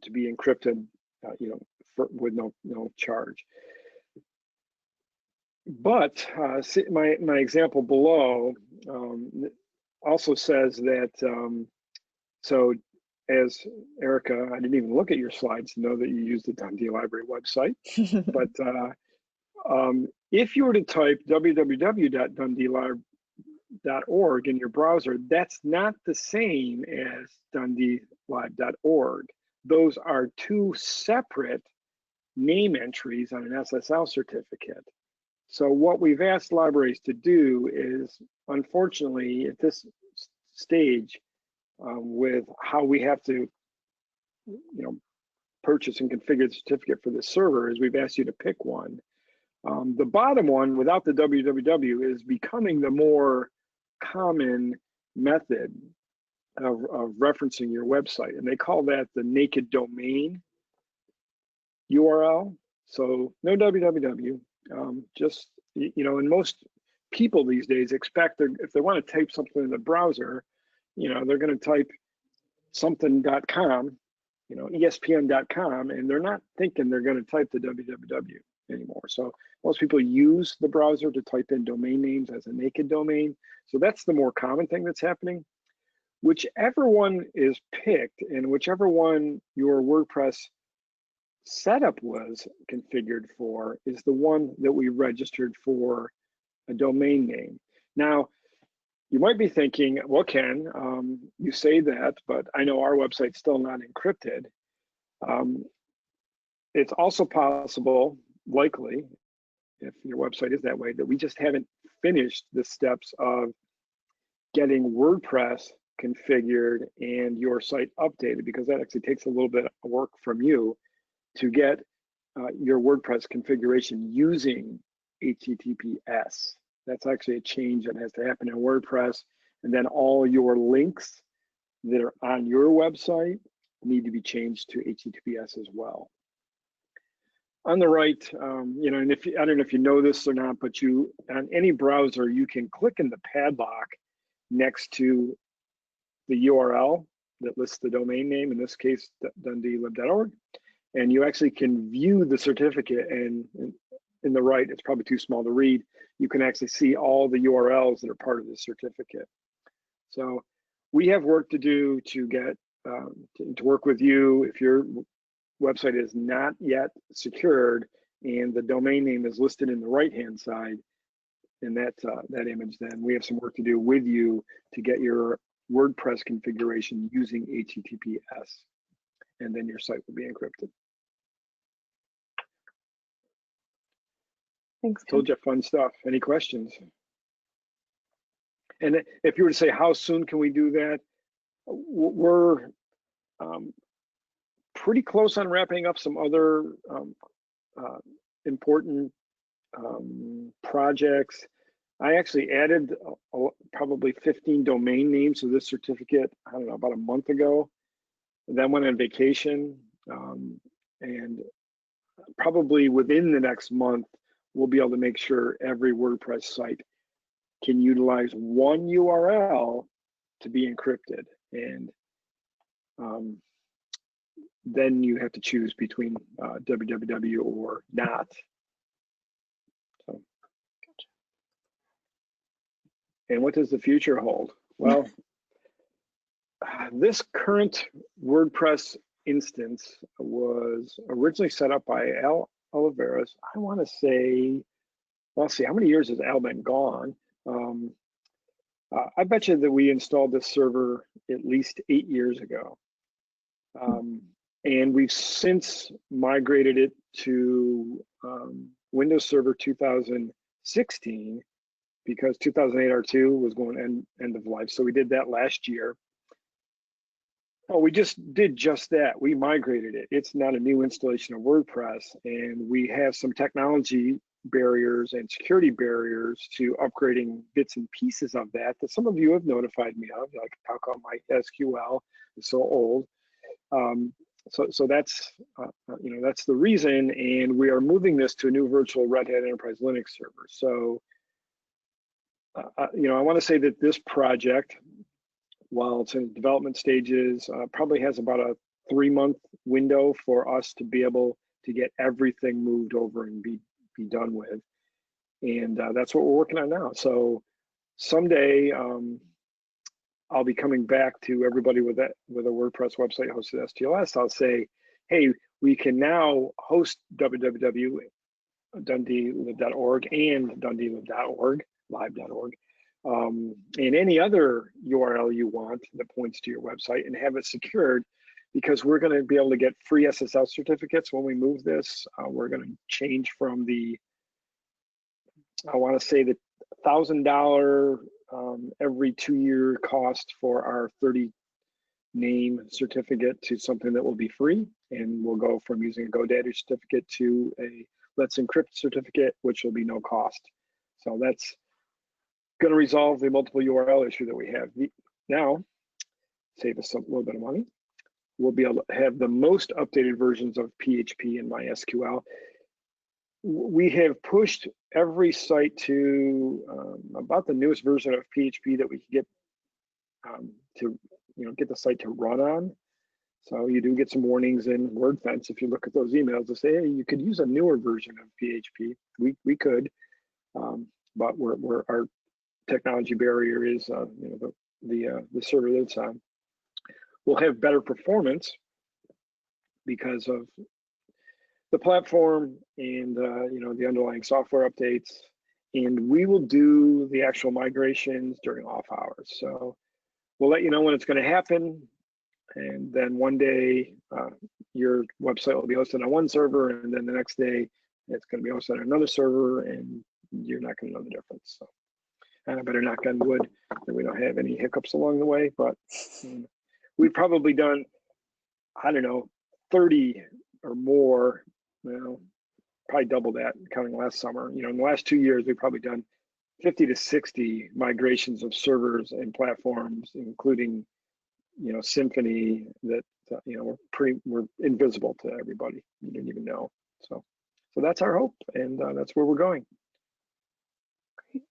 S2: to be encrypted, with no charge. But my example below also says that, so as Erica, I didn't even look at your slides to know that you used the Dundee Library website, but if you were to type www.dundeelibrary.org in your browser, that's not the same as dundeelive.org. those are two separate name entries on an SSL certificate. So what we've asked libraries to do is, unfortunately, at this stage, with how we have to, purchase and configure the certificate for the server, is we've asked you to pick one. The bottom one, without the www, is becoming the more common method of referencing your website, and they call that the naked domain URL. So no www, just, and most people these days expect, if they want to type something in the browser, they're going to type something.com, ESPN.com, and they're not thinking they're going to type the www anymore. So most people use the browser to type in domain names as a naked domain. So that's the more common thing that's happening. Whichever one is picked and whichever one your WordPress setup was configured for is the one that we registered for a domain name. Now, you might be thinking, well, Ken, you say that, but I know our website's still not encrypted. It's also possible, likely, if your website is that way, that we just haven't finished the steps of getting WordPress configured and your site updated, because that actually takes a little bit of work from you to get your WordPress configuration using HTTPS. That's actually a change that has to happen in WordPress. And then all your links that are on your website need to be changed to HTTPS as well. On the right, and I don't know if you know this or not, but on any browser, you can click in the padlock next to the URL that lists the domain name, in this case, dundeelib.org, and you actually can view the certificate, and in the right, it's probably too small to read, you can actually see all the URLs that are part of the certificate. So we have work to do to get, to work with you if your website is not yet secured and the domain name is listed in the right-hand side in that image. Then we have some work to do with you to get your WordPress configuration using HTTPS, and then your site will be encrypted.
S1: Thanks, Ken.
S2: Told you, fun stuff. Any questions? And if you were to say, how soon can we do that? We're pretty close on wrapping up some other important projects. I actually added probably 15 domain names to this certificate, I don't know, about a month ago. Then went on vacation, and probably within the next month, we'll be able to make sure every WordPress site can utilize one URL to be encrypted. And then you have to choose between www or not. So, gotcha. And what does the future hold? Well, this current WordPress instance was originally set up by Al Oliveras. I want to say, well, let's see, how many years has Al been gone? I bet you that we installed this server at least 8 years ago. And we've since migrated it to Windows Server 2016 because 2008 R2 was going end of life. So we did that last year. Oh, we just did just that. We migrated it. It's not a new installation of WordPress, and we have some technology barriers and security barriers to upgrading bits and pieces of that some of you have notified me of, like how come my SQL is so old. So that's that's the reason, and we are moving this to a new virtual Red Hat Enterprise Linux server. So I want to say that this project, while it's in development stages, probably has about a 3-month window for us to be able to get everything moved over and be done with. And that's what we're working on now. So someday I'll be coming back to everybody with a WordPress website hosted STLS. I'll say, hey, we can now host www.dundeelib.org and dundeelib.org, live.org. And any other URL you want that points to your website, and have it secured because we're going to be able to get free SSL certificates when we move this. We're going to change from the, I want to say the $1,000 every 2-year cost for our 30 name certificate to something that will be free. And we'll go from using a GoDaddy certificate to a Let's Encrypt certificate, which will be no cost. So that's going to resolve the multiple URL issue that we have. Now, save us a little bit of money. We'll be able to have the most updated versions of PHP and MySQL. We have pushed every site to about the newest version of PHP that we can get to, get the site to run on. So you do get some warnings in WordFence if you look at those emails to say, hey, you could use a newer version of PHP. We could, but our technology barrier is the server that's on. We'll have better performance because of the platform and the underlying software updates, and we will do the actual migrations during off hours. So we'll let you know when it's going to happen, and then one day your website will be hosted on one server, and then the next day it's going to be hosted on another server, and you're not going to know the difference. So, and I better knock on wood that we don't have any hiccups along the way, but we've probably done, I don't know, 30 or more, probably double that counting last summer. In the last 2 years, we've probably done 50 to 60 migrations of servers and platforms, including, Symphony that, we're invisible to everybody. You didn't even know. So that's our hope, and that's where we're going.
S1: Great.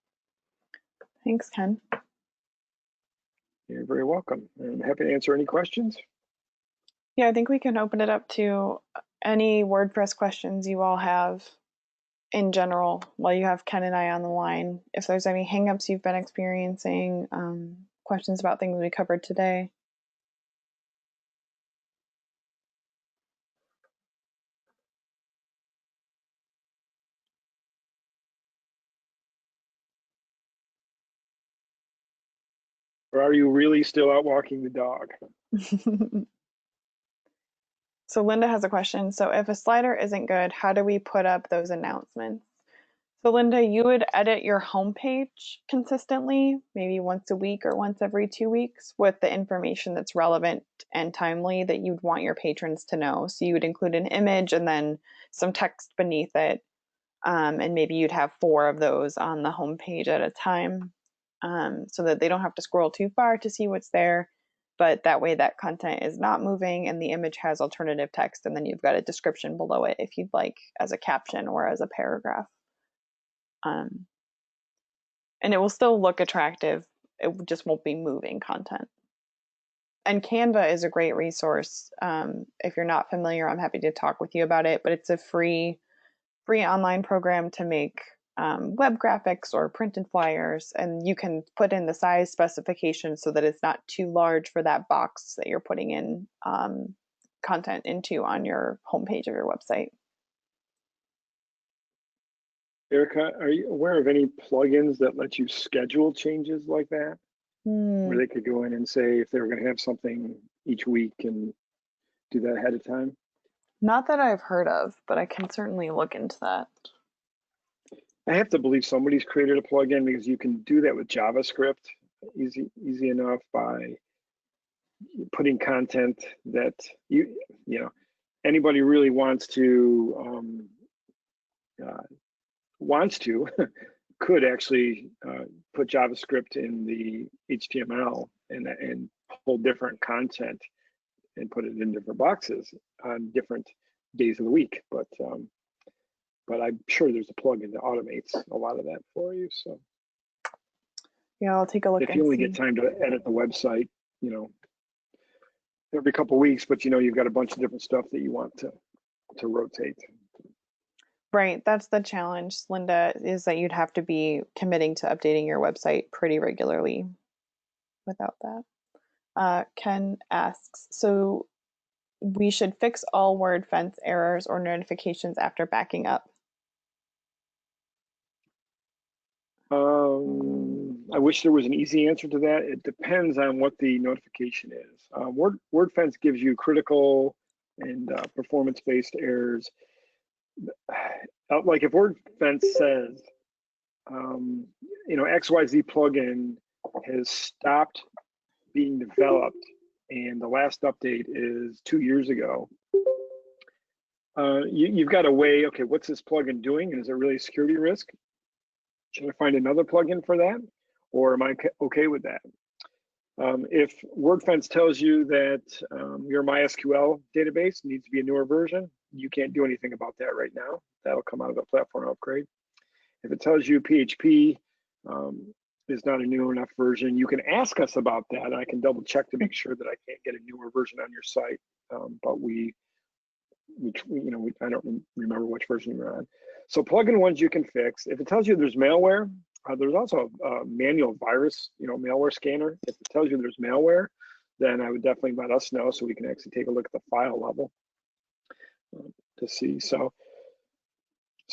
S1: Thanks, Ken.
S2: You're very welcome, and happy to answer any questions.
S1: Yeah, I think we can open it up to any WordPress questions you all have in general while you have Ken and I on the line. If there's any hangups you've been experiencing, questions about things we covered today.
S2: Or are you really still out walking the dog?
S1: So Linda has a question. So if a slider isn't good, how do we put up those announcements? So Linda, you would edit your homepage consistently, maybe once a week or once every 2 weeks, with the information that's relevant and timely that you'd want your patrons to know. So you would include an image and then some text beneath it. And maybe you'd have 4 of those on the homepage at a time, so that they don't have to scroll too far to see what's there. But that way that content is not moving and the image has alternative text, and then you've got a description below it if you'd like, as a caption or as a paragraph. And it will still look attractive. It just won't be moving content. And Canva is a great resource. If you're not familiar, I'm happy to talk with you about it, but it's a free online program to make web graphics or printed flyers, and you can put in the size specifications so that it's not too large for that box that you're putting in content into on your homepage of your website.
S2: Erica, are you aware of any plugins that let you schedule changes like that? Where they could go in and say if they were going to have something each week and do that ahead of time?
S1: Not that I've heard of, but I can certainly look into that.
S2: I have to believe somebody's created a plugin, because you can do that with JavaScript easy enough by putting content that anybody really wants to could actually put JavaScript in the HTML and hold different content and put it in different boxes on different days of the week. But I'm sure there's a plugin that automates a lot of that for you. So
S1: yeah, I'll take a look.
S2: If you only get time to edit the website, every couple of weeks, but you've got a bunch of different stuff that you want to rotate.
S1: Right, that's the challenge, Linda, is that you'd have to be committing to updating your website pretty regularly without that. Ken asks, so we should fix all WordFence errors or notifications after backing up?
S2: I wish there was an easy answer to that. It depends on what the notification is. WordFence gives you critical and performance-based errors. Like if WordFence says, XYZ plugin has stopped being developed and the last update is 2 years ago, you've got to weigh, okay, what's this plugin doing? And is it really a security risk? Should I find another plugin for that? Or am I okay with that? If WordFence tells you that your MySQL database needs to be a newer version, you can't do anything about that right now. That'll come out of the platform upgrade. If it tells you PHP is not a new enough version, you can ask us about that. And I can double check to make sure that I can't get a newer version on your site. But I don't remember which version you're on. So plugin ones you can fix. If it tells you there's malware, there's also a manual virus, malware scanner. If it tells you there's malware, then I would definitely let us know so we can actually take a look at the file level to see. So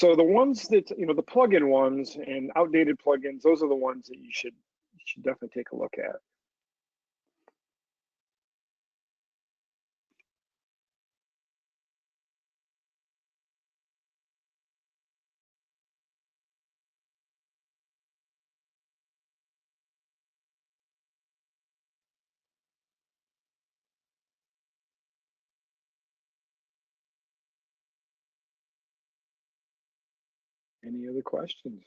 S2: the ones that, the plugin ones and outdated plugins, those are the ones that you should definitely take a look at. Any other questions?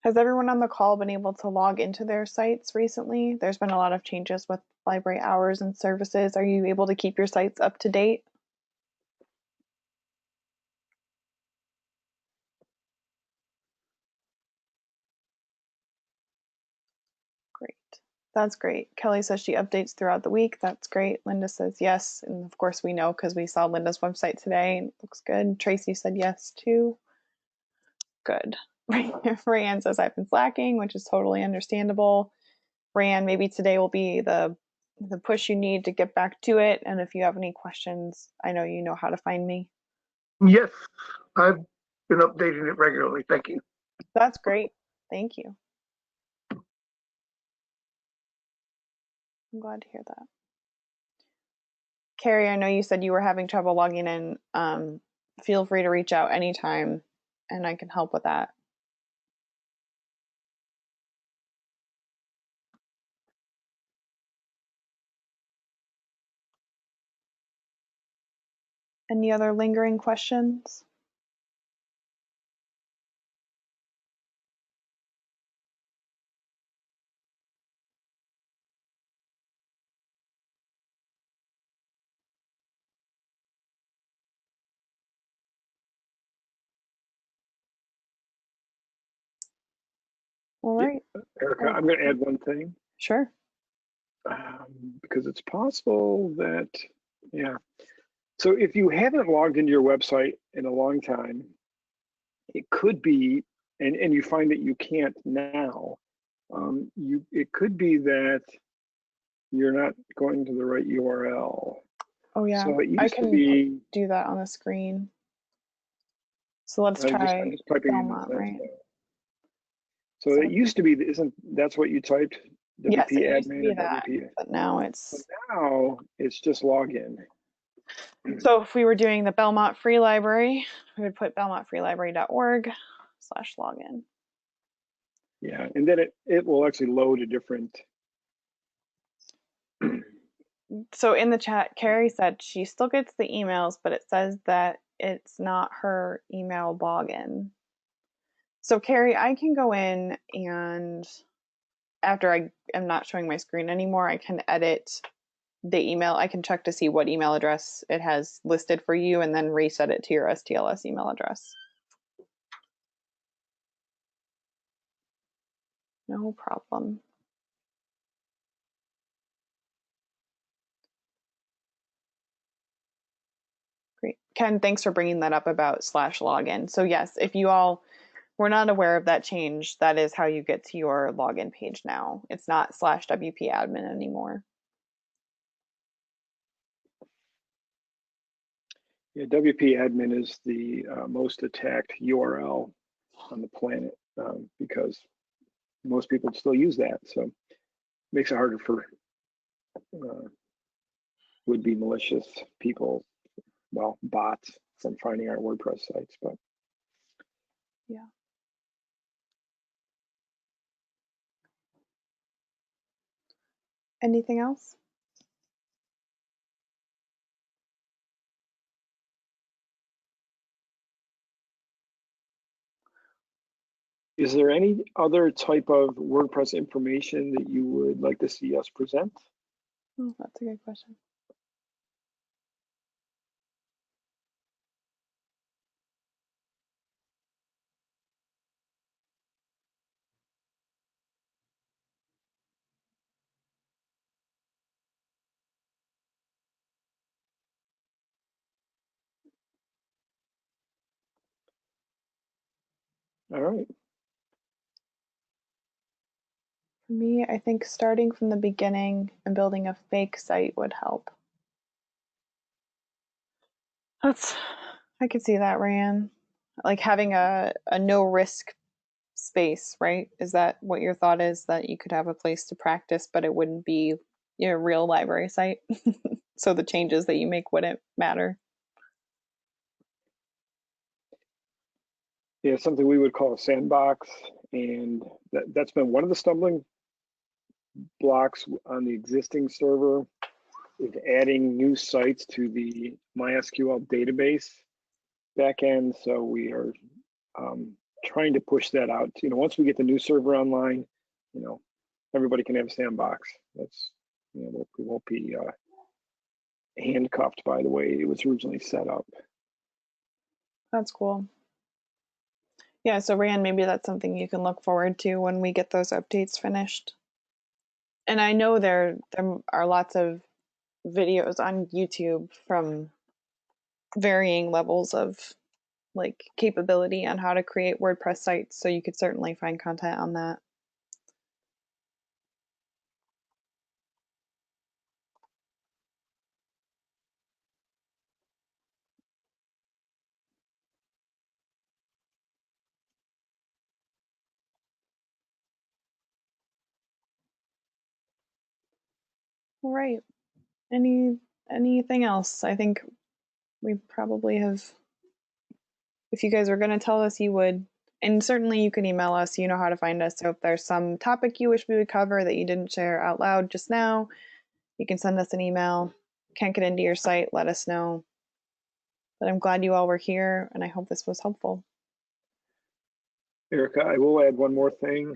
S1: Has everyone on the call been able to log into their sites recently? There's been a lot of changes with library hours and services. Are you able to keep your sites up to date? Great. That's great. Kelly says she updates throughout the week. That's great. Linda says yes. And of course we know because we saw Linda's website today. It looks good. Tracy said yes too. Good. Rayanne says I've been slacking, which is totally understandable. Rayanne, maybe today will be the push you need to get back to it. And if you have any questions, I know you know how to find me.
S3: Yes, I've been updating it regularly. Thank you.
S1: That's great. Thank you. I'm glad to hear that. Carrie, I know you said you were having trouble logging in. Feel free to reach out anytime and I can help with that. Any other lingering questions? All right.
S2: Erica, I'm going to add one thing.
S1: Sure.
S2: Because it's possible that, yeah. So if you haven't logged into your website in a long time, it could be, and you find that you can't now, it could be that you're not going to the right URL.
S1: Oh yeah,
S2: so it used
S1: I can
S2: to be,
S1: do that on the screen. So let's try
S2: I'm just typing in
S1: Belmont, right?
S2: So it used to be, that's what you typed? WP
S1: yes, it
S2: admin
S1: used to be that,
S2: WP.
S1: but now it's...
S2: So now it's just login.
S1: So if we were doing the Belmont Free Library, we would put belmontfreelibrary.org/login.
S2: Yeah, and then it will actually load a different.
S1: So in the chat, Carrie said she still gets the emails, but it says that it's not her email login. So Carrie, I can go in and after I am not showing my screen anymore, I can edit the email. I can check to see what email address it has listed for you and then reset it to your STLS email address. No problem. Great. Ken, thanks for bringing that up about /login. So yes, if you all were not aware of that change, that is how you get to your login page now. It's not /WP admin anymore.
S2: Yeah, WP admin is the most attacked URL on the planet because most people still use that. So it makes it harder for would-be malicious people, well, bots, from finding our WordPress sites. But
S1: yeah. Anything else?
S2: is there any other type of WordPress information that you would like to see us present?
S1: Oh, that's a good question.
S2: All right.
S1: For me, I think starting from the beginning and building a fake site would help. I could see that, Ryan. Like having a no risk space, right? Is that what your thought is? That you could have a place to practice, but it wouldn't be your real library site? So the changes that you make wouldn't matter.
S2: Yeah, something we would call a sandbox, and that's been one of the stumbling blocks on the existing server, is adding new sites to the MySQL database backend. So we are trying to push that out. You know, once we get the new server online, you know, everybody can have a sandbox. That's, you know, we won't be handcuffed by the way it was originally set up.
S1: That's cool. Yeah, so Rand, maybe that's something you can look forward to when we get those updates finished. And I know there are lots of videos on YouTube from varying levels of like capability on how to create WordPress sites, so you could certainly find content on that. All right. Anything else? I think we probably have. If you guys were going to tell us, you would. And certainly you can email us. You know how to find us. So if there's some topic you wish we would cover that you didn't share out loud just now, you can send us an email. Can't get into your site, let us know. But I'm glad you all were here, and I hope this was helpful.
S2: Erica, I will add one more thing,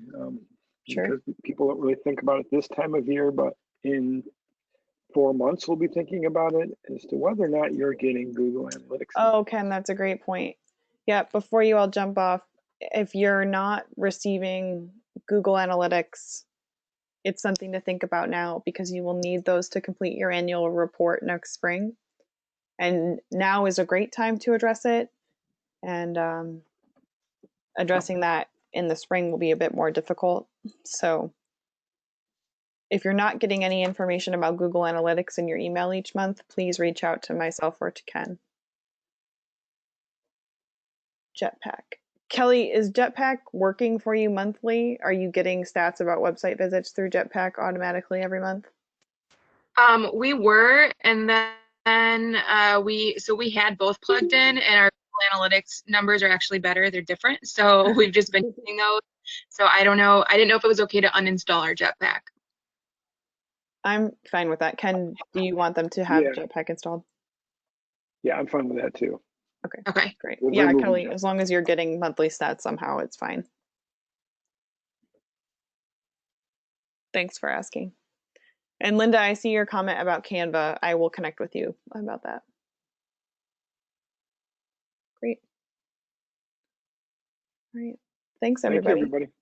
S1: Sure.
S2: because people don't really think about it this time of year, but in 4 months, we'll be thinking about it as to whether or not you're getting Google Analytics.
S1: Oh, Ken, that's a great point. Yeah, before you all jump off, if you're not receiving Google Analytics, it's something to think about now, because you will need those to complete your annual report next spring. And now is a great time to address it. And addressing that in the spring will be a bit more difficult. So if you're not getting any information about Google Analytics in your email each month, please reach out to myself or to Ken. Jetpack. Kelly, is Jetpack working for you monthly? Are you getting stats about website visits through Jetpack automatically every month?
S4: We were, and then we had both plugged in, and our analytics numbers are actually better. They're different, so we've just been using those. So I don't know. I didn't know if it was okay to uninstall our Jetpack.
S1: I'm fine with that. Ken, do you want them to have Jetpack installed?
S2: Yeah, I'm fine with that too.
S4: Okay.
S1: Great.
S2: We'll
S1: Yeah, Kelly, as long as you're getting monthly stats somehow, it's fine. Thanks for asking. And Linda, I see your comment about Canva. I will connect with you about that. Great. All right. Thanks, everybody.
S2: Thank you, everybody.